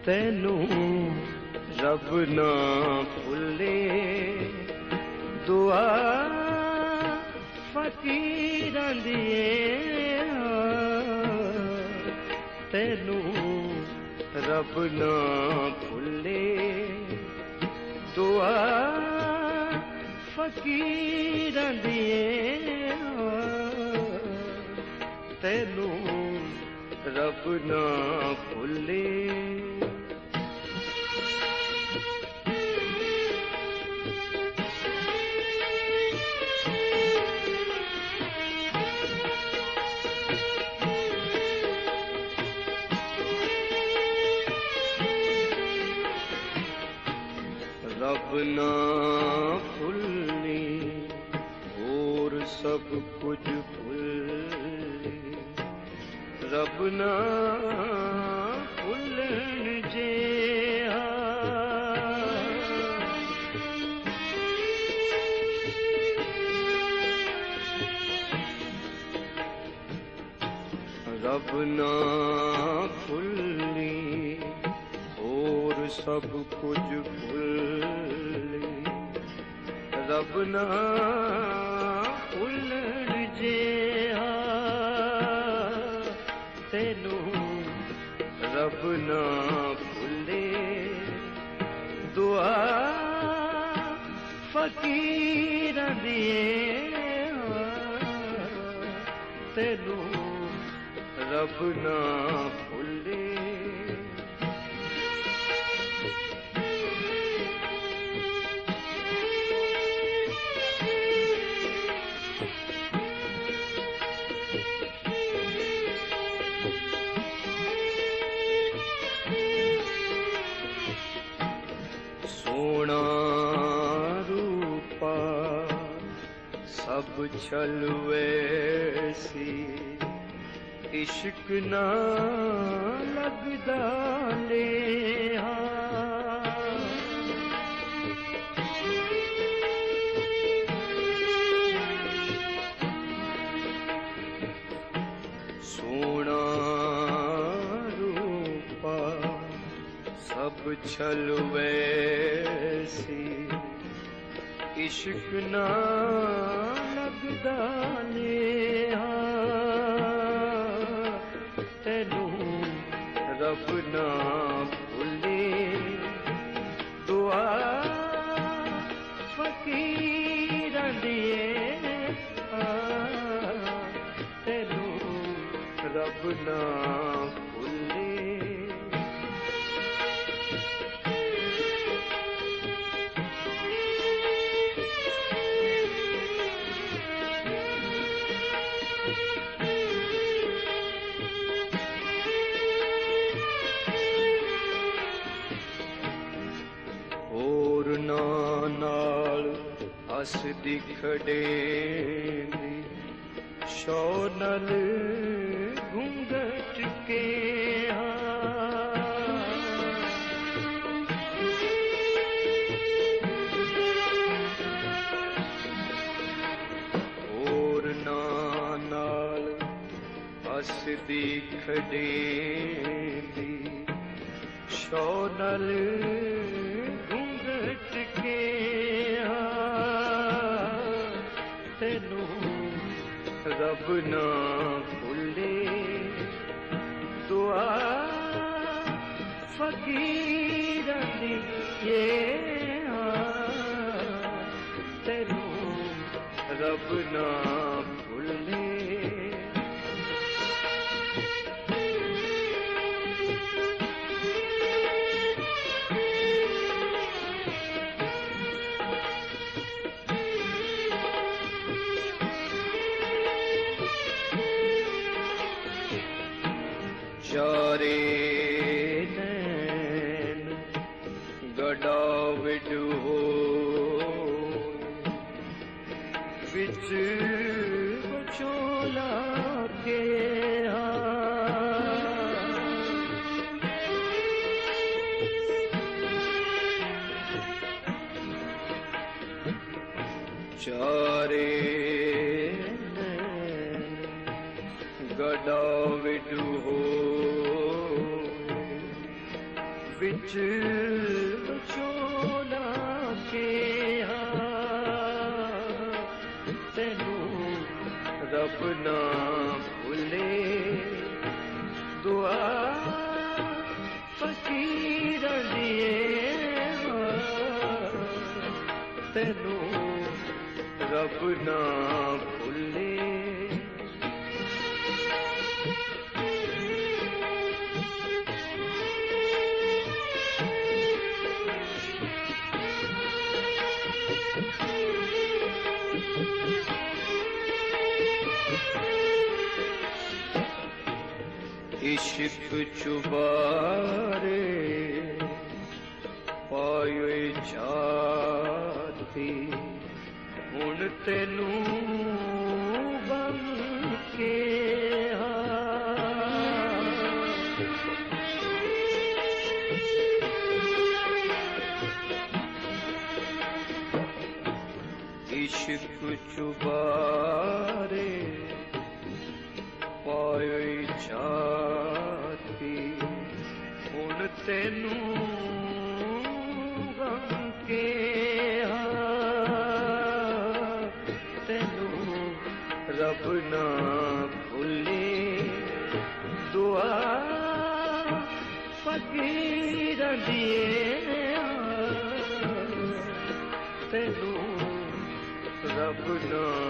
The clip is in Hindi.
तेनू रब ना भुले दुआ फकीरां दी तेनू रब ना भुले दुआ फकीरां दी तेनू रब ना भुले रब ना भुलनी और सब कुछ भुलनी रब ना भुलन जे रब ना भुलनी और सब कुछ भुलनी रब ना भुलन जे तेनू रब ना भुले दुआ फकीरां दी तेनू रब ना भुले सोना रूपा सब छलवे सी इश्क ना लगदा ले सोना रूपा सब छलवे सी इश्क ना लगदा ले तेनू रब ना भुले दुआ फकीरां दी तेनू रब ना भुले और नाल हसदी खड़ेंदी शौनल घूंघट के और नाल हसदी खड़ेंदी शौनल के तेनू रब ना भुले दुआ फकीरां दी तेनू रब ना भुले चारे नैन गड़ा विडो विच बचोला के चारे गड़ा विडो विच चोला के तेनू रब ना भूले दुआ फकीर दिए तेनू रब ना भूले इश्क चुबारे पायो जाती हुण तेनू बन के इश्क चुबारे पायो जाती हुण तेनू गम के तेनू रब ना भूले दुआ फकीर दिए तेनू रब ना